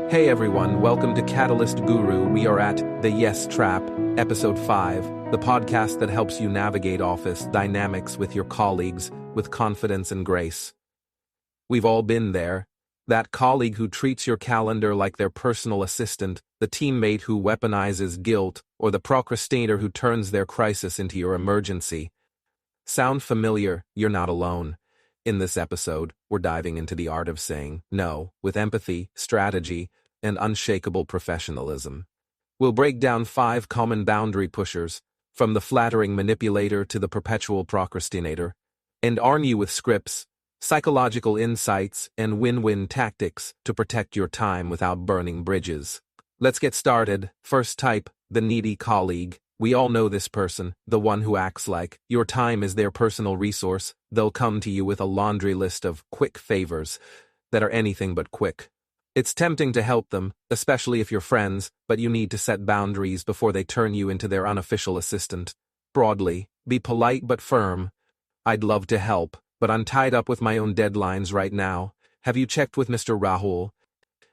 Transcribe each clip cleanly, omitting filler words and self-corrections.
Hey everyone, welcome to Catalyst Guru. We are at The Yes Trap, Episode 5, the podcast that helps you navigate office dynamics with your colleagues with confidence and grace. We've all been there. That colleague who treats your calendar like their personal assistant, the teammate who weaponizes guilt, or the procrastinator who turns their crisis into your emergency. Sound familiar? You're not alone. In this episode, we're diving into the art of saying no with empathy, strategy, and unshakable professionalism. We'll break down 5 common boundary pushers, from the flattering manipulator to the perpetual procrastinator, and arm you with scripts, psychological insights, and win-win tactics to protect your time without burning bridges. Let's get started. First type, the needy colleague. We all know this person, the one who acts like your time is their personal resource. They'll come to you with a laundry list of quick favors that are anything but quick. It's tempting to help them, especially if you're friends, but you need to set boundaries before they turn you into their unofficial assistant. Broadly, be polite but firm. I'd love to help, but I'm tied up with my own deadlines right now. Have you checked with Mr. Rahul?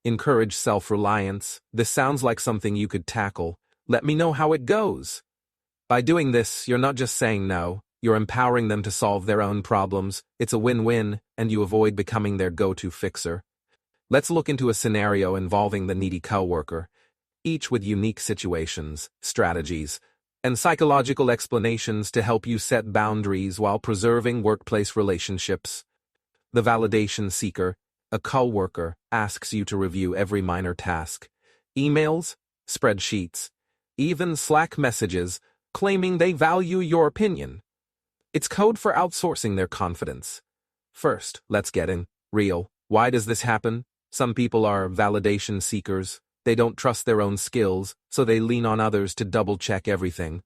Encourage self-reliance. This sounds like something you could tackle. Let me know how it goes. By doing this, you're not just saying no, you're empowering them to solve their own problems. It's a win-win, and you avoid becoming their go-to fixer. Let's look into a scenario involving the needy coworker, each with unique situations, strategies, and psychological explanations to help you set boundaries while preserving workplace relationships. The validation seeker, a coworker, asks you to review every minor task. Emails, spreadsheets, even Slack messages, claiming they value your opinion. It's code for outsourcing their confidence. First, let's get in real. Why does this happen? Some people are validation seekers. They don't trust their own skills, so they lean on others to double-check everything.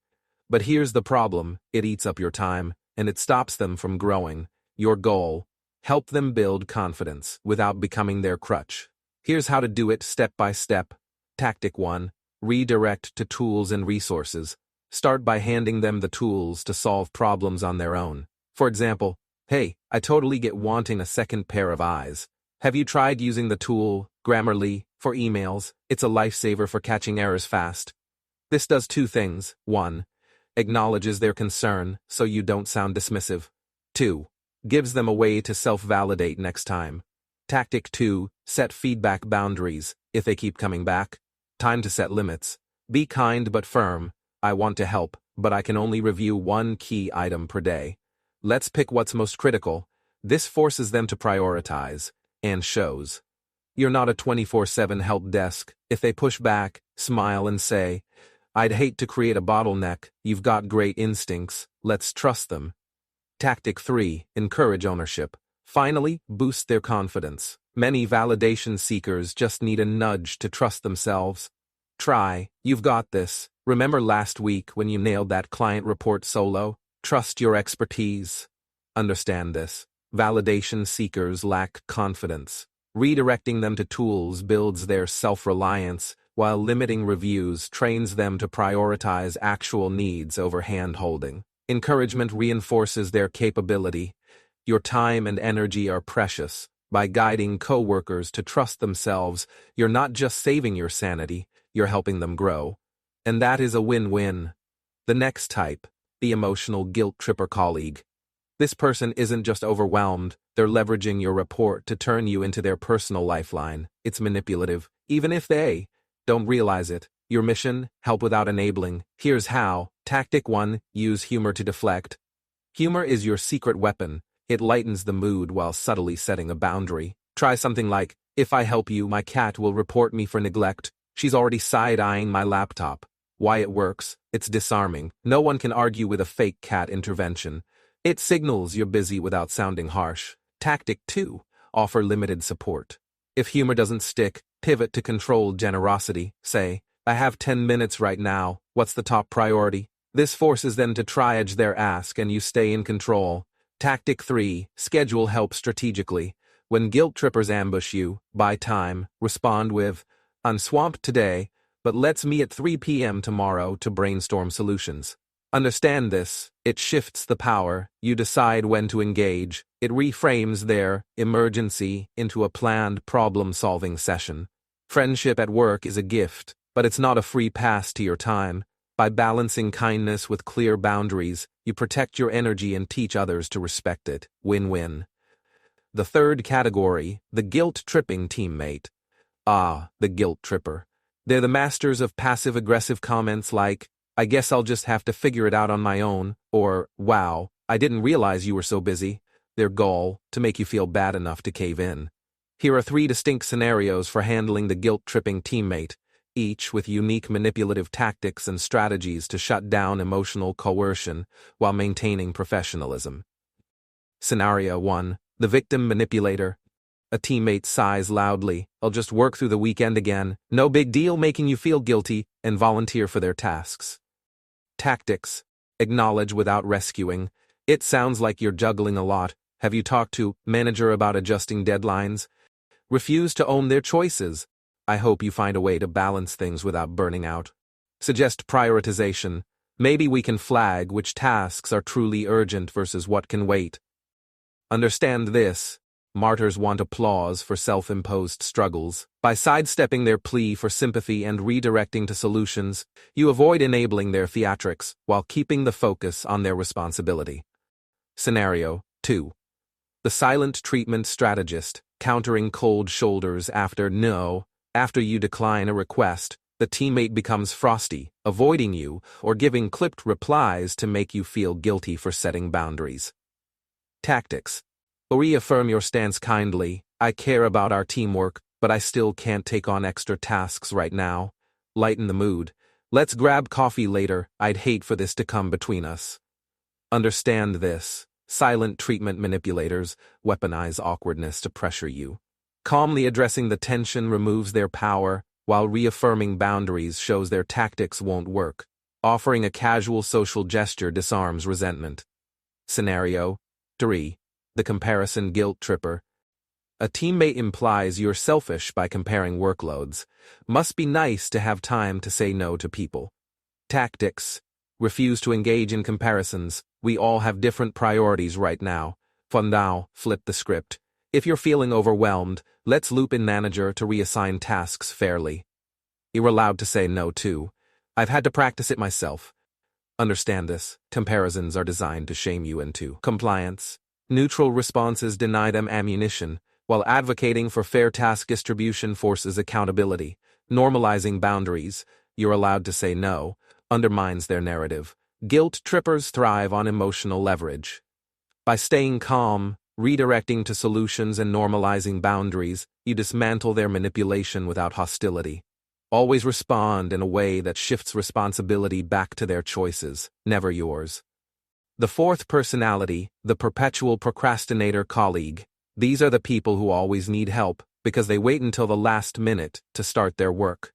But here's the problem: it eats up your time, and it stops them from growing. Your goal: help them build confidence without becoming their crutch. Here's how to do it step by step. Tactic 1. Redirect to tools and resources. Start by handing them the tools to solve problems on their own. For example, hey, I totally get wanting a second pair of eyes. Have you tried using the tool, Grammarly, for emails? It's a lifesaver for catching errors fast. This does 2 things. 1. Acknowledges their concern so you don't sound dismissive. 2. Gives them a way to self-validate next time. Tactic 2. Set feedback boundaries. If they keep coming back, time to set limits. Be kind but firm. I want to help, but I can only review 1 key item per day. Let's pick what's most critical. This forces them to prioritize, and shows you're not a 24/7 help desk. If they push back, smile and say, I'd hate to create a bottleneck. You've got great instincts. Let's trust them. Tactic 3. Encourage ownership. Finally, boost their confidence. Many validation seekers just need a nudge to trust themselves. Try, you've got this. Remember last week when you nailed that client report solo? Trust your expertise. Understand this. Validation seekers lack confidence. Redirecting them to tools builds their self-reliance, while limiting reviews trains them to prioritize actual needs over hand-holding. Encouragement reinforces their capability. Your time and energy are precious. By guiding coworkers to trust themselves, you're not just saving your sanity, you're helping them grow. And that is a win-win. The next type, the emotional guilt tripper colleague. This person isn't just overwhelmed, they're leveraging your report to turn you into their personal lifeline. It's manipulative, even if they don't realize it. Your mission: help without enabling. Here's how. Tactic 1. Use humor to deflect. Humor is your secret weapon. It lightens the mood while subtly setting a boundary. Try something like, if I help you, my cat will report me for neglect. She's already side-eyeing my laptop. Why it works? It's disarming. No one can argue with a fake cat intervention. It signals you're busy without sounding harsh. Tactic 2. Offer limited support. If humor doesn't stick, pivot to controlled generosity. Say, I have 10 minutes right now. What's the top priority? This forces them to triage their ask and you stay in control. Tactic 3. Schedule help strategically. When guilt trippers ambush you, buy time. Respond with, I'm swamped today, but let's meet at 3 p.m. tomorrow to brainstorm solutions. Understand this. It shifts the power. You decide when to engage. It reframes their emergency into a planned problem-solving session. Friendship at work is a gift, but it's not a free pass to your time. By balancing kindness with clear boundaries, you protect your energy and teach others to respect it. Win-win. The third category, the guilt-tripping teammate. Ah, the guilt tripper. They're the masters of passive-aggressive comments like, "I guess I'll just have to figure it out on my own," or, "Wow, I didn't realize you were so busy." Their goal, to make you feel bad enough to cave in. Here are 3 distinct scenarios for handling the guilt-tripping teammate, each with unique manipulative tactics and strategies to shut down emotional coercion while maintaining professionalism. Scenario 1. The victim manipulator. A teammate sighs loudly, "I'll just work through the weekend again, no big deal," making you feel guilty, and volunteer for their tasks. Tactics. Acknowledge without rescuing. "It sounds like you're juggling a lot. Have you talked to manager about adjusting deadlines?" Refuse to own their choices. "I hope you find a way to balance things without burning out." Suggest prioritization. "Maybe we can flag which tasks are truly urgent versus what can wait." Understand this. Martyrs want applause for self-imposed struggles. By sidestepping their plea for sympathy and redirecting to solutions, you avoid enabling their theatrics while keeping the focus on their responsibility. Scenario 2. The silent treatment strategist, countering cold shoulders after no. After you decline a request, the teammate becomes frosty, avoiding you or giving clipped replies to make you feel guilty for setting boundaries. Tactics. Reaffirm your stance kindly. "I care about our teamwork, but I still can't take on extra tasks right now." Lighten the mood. "Let's grab coffee later. I'd hate for this to come between us." Understand this. Silent treatment manipulators weaponize awkwardness to pressure you. Calmly addressing the tension removes their power, while reaffirming boundaries shows their tactics won't work. Offering a casual social gesture disarms resentment. Scenario 3. The comparison guilt tripper. A teammate implies you're selfish by comparing workloads. "Must be nice to have time to say no to people." Tactics. Refuse to engage in comparisons. "We all have different priorities right now." For now, flip the script. "If you're feeling overwhelmed, let's loop in manager to reassign tasks fairly." You're allowed to say no too. "I've had to practice it myself." Understand this. Comparisons are designed to shame you into compliance. Neutral responses deny them ammunition, while advocating for fair task distribution forces accountability. Normalizing boundaries, "You're allowed to say no," undermines their narrative. Guilt trippers thrive on emotional leverage. By staying calm, redirecting to solutions and normalizing boundaries, you dismantle their manipulation without hostility. Always respond in a way that shifts responsibility back to their choices, never yours. The fourth personality, the perpetual procrastinator colleague. These are the people who always need help because they wait until the last minute to start their work.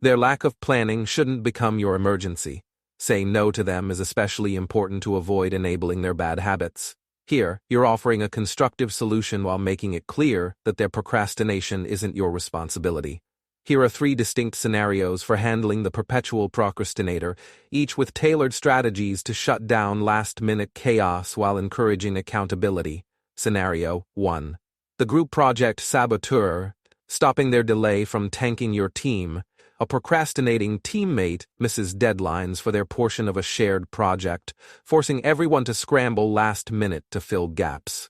Their lack of planning shouldn't become your emergency. Saying no to them is especially important to avoid enabling their bad habits. Here, you're offering a constructive solution while making it clear that their procrastination isn't your responsibility. Here are 3 distinct scenarios for handling the perpetual procrastinator, each with tailored strategies to shut down last-minute chaos while encouraging accountability. Scenario 1. The group project saboteur, stopping their delay from tanking your team. A procrastinating teammate misses deadlines for their portion of a shared project, forcing everyone to scramble last minute to fill gaps.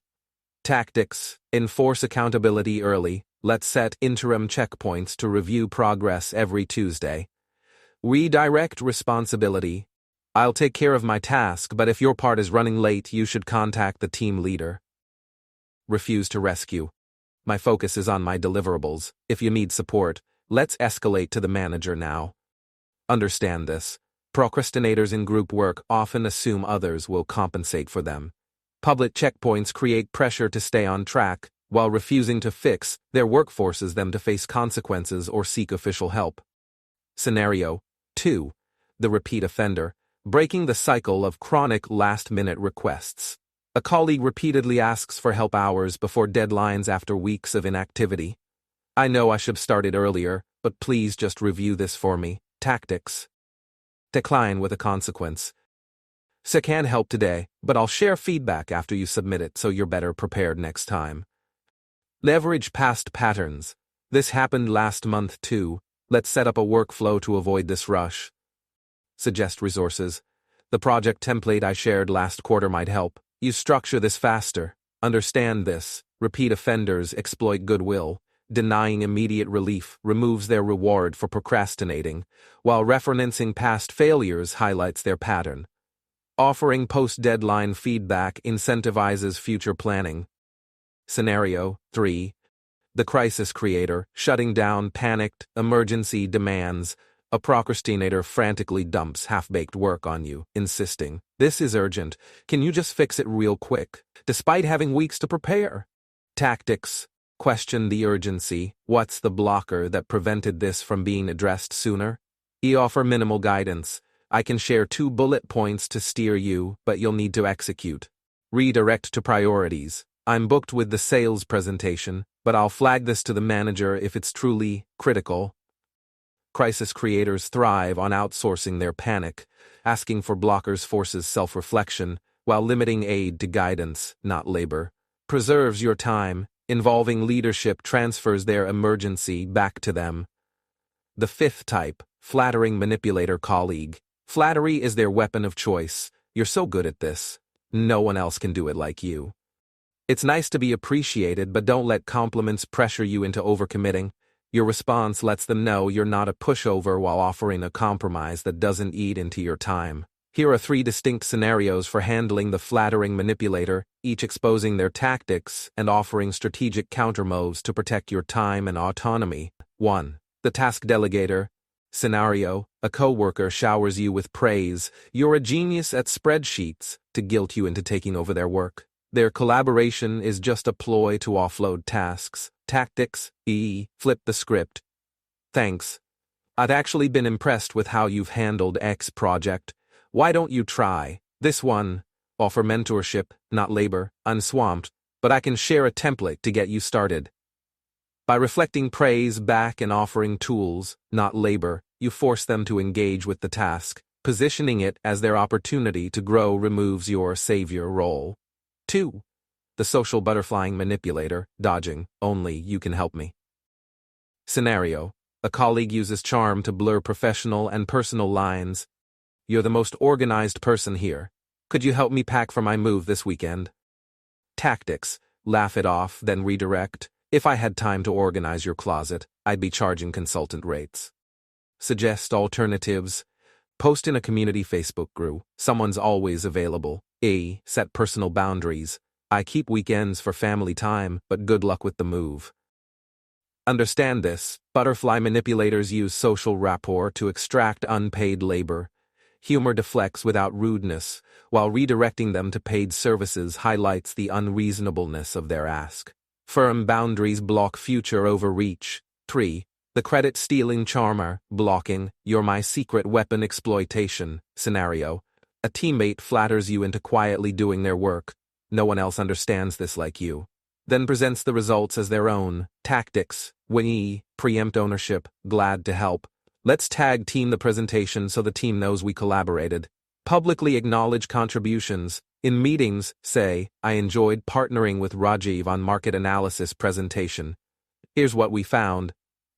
Tactics. Enforce accountability early. Let's set interim checkpoints to review progress every Tuesday. Redirect responsibility. "I'll take care of my task, but if your part is running late, you should contact the team leader." Refuse to rescue. "My focus is on my deliverables. If you need support, let's escalate to the manager now." Understand this. Procrastinators in group work often assume others will compensate for them. Public checkpoints create pressure to stay on track, while refusing to fix their work forces them to face consequences or seek official help. Scenario 2. The repeat offender, breaking the cycle of chronic last-minute requests. A colleague repeatedly asks for help hours before deadlines after weeks of inactivity. "I know I should have started earlier, but please just review this for me." Tactics. Decline with a consequence. "So can't help today, but I'll share feedback after you submit it so you're better prepared next time." Leverage past patterns. This happened last month too. Let's set up a workflow to avoid this rush. Suggest resources. The project template I shared last quarter might help. You structure this faster. Understand this. Repeat offenders exploit goodwill. Denying immediate relief removes their reward for procrastinating, while referencing past failures highlights their pattern. Offering post-deadline feedback incentivizes future planning. Scenario 3. The crisis creator, shutting down panicked, emergency demands. A procrastinator frantically dumps half-baked work on you, insisting, "This is urgent. Can you just fix it real quick?" Despite having weeks to prepare. Tactics. Question the urgency. What's the blocker that prevented this from being addressed sooner? Offer minimal guidance. I can share 2 bullet points to steer you, but you'll need to execute. Redirect to priorities. I'm booked with the sales presentation, but I'll flag this to the manager if it's truly critical. Crisis creators thrive on outsourcing their panic. Asking for blockers forces self-reflection, while limiting aid to guidance, not labor. Preserves your time. Involving leadership transfers their emergency back to them. The 5th type, flattering manipulator colleague. Flattery is their weapon of choice. You're so good at this. No one else can do it like you. It's nice to be appreciated, but don't let compliments pressure you into overcommitting. Your response lets them know you're not a pushover while offering a compromise that doesn't eat into your time. Here are 3 distinct scenarios for handling the flattering manipulator, each exposing their tactics and offering strategic countermoves to protect your time and autonomy. 1. The task delegator. Scenario: a coworker showers you with praise. You're a genius at spreadsheets, to guilt you into taking over their work. Their collaboration is just a ploy to offload tasks. Tactics: flip the script. "Thanks. I've actually been impressed with how you've handled X project. Why don't you try this one?" Offer mentorship, not labor. "I'm swamped, but I can share a template to get you started." By reflecting praise back and offering tools, not labor, you force them to engage with the task. Positioning it as their opportunity to grow removes your savior role. 2. The social butterflying manipulator, dodging, "Only you can help me." Scenario: a colleague uses charm to blur professional and personal lines. "You're the most organized person here. Could you help me pack for my move this weekend?" Tactics: laugh it off, then redirect. "If I had time to organize your closet, I'd be charging consultant rates." Suggest alternatives. Post in a community Facebook group. Someone's always available. Set personal boundaries. "I keep weekends for family time, but good luck with the move." Understand this. Butterfly manipulators use social rapport to extract unpaid labor. Humor deflects without rudeness, while redirecting them to paid services highlights the unreasonableness of their ask. Firm boundaries block future overreach. 3. The credit-stealing charmer, blocking, "You're my secret weapon" exploitation. Scenario: a teammate flatters you into quietly doing their work. No one else understands this like you. Then presents the results as their own. Tactics: preempt ownership, "Glad to help. Let's tag team the presentation so the team knows we collaborated." Publicly acknowledge contributions. In meetings, say, "I enjoyed partnering with Rajiv on market analysis presentation. Here's what we found.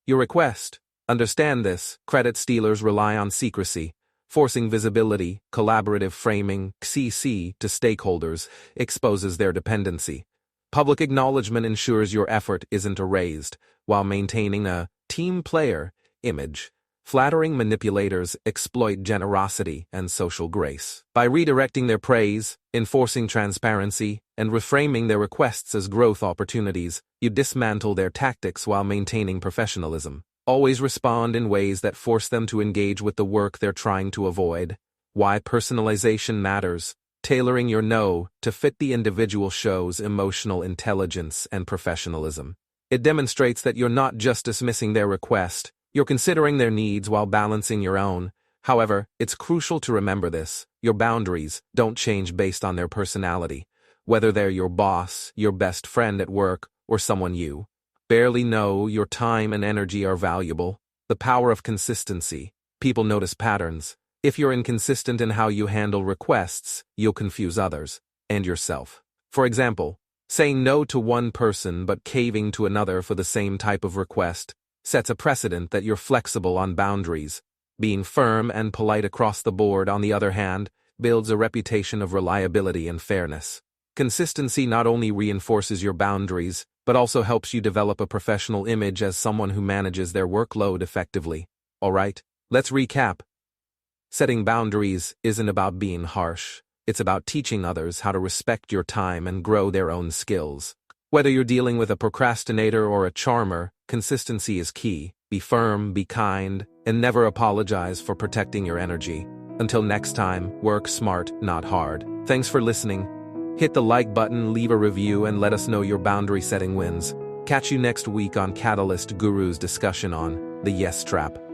Your request." Understand this. Credit stealers rely on secrecy. Forcing visibility, collaborative framing, to stakeholders, exposes their dependency. Public acknowledgement ensures your effort isn't erased, while maintaining a team player image. Flattering manipulators exploit generosity and social grace. By redirecting their praise, enforcing transparency, and reframing their requests as growth opportunities, you dismantle their tactics while maintaining professionalism. Always respond in ways that force them to engage with the work they're trying to avoid. Why personalization matters. Tailoring your no to fit the individual shows emotional intelligence and professionalism. It demonstrates that you're not just dismissing their request, you're considering their needs while balancing your own. However, it's crucial to remember this. Your boundaries don't change based on their personality. Whether they're your boss, your best friend at work, or someone you barely know, your time and energy are valuable. The power of consistency. People notice patterns. If you're inconsistent in how you handle requests, you'll confuse others and yourself. For example, Saying no to one person but caving to another for the same type of request sets a precedent that you're flexible on boundaries. Being firm and polite across the board, on the other hand, builds a reputation of reliability and fairness. Consistency not only reinforces your boundaries, but also helps you develop a professional image as someone who manages their workload effectively. Alright, let's recap. Setting boundaries isn't about being harsh. It's about teaching others how to respect your time and grow their own skills. Whether you're dealing with a procrastinator or a charmer, consistency is key. Be firm, be kind, and never apologize for protecting your energy. Until next time, work smart, not hard. Thanks for listening. Hit the like button, leave a review, and let us know your boundary setting wins. Catch you next week on Catalyst Guru's discussion on the Yes Trap.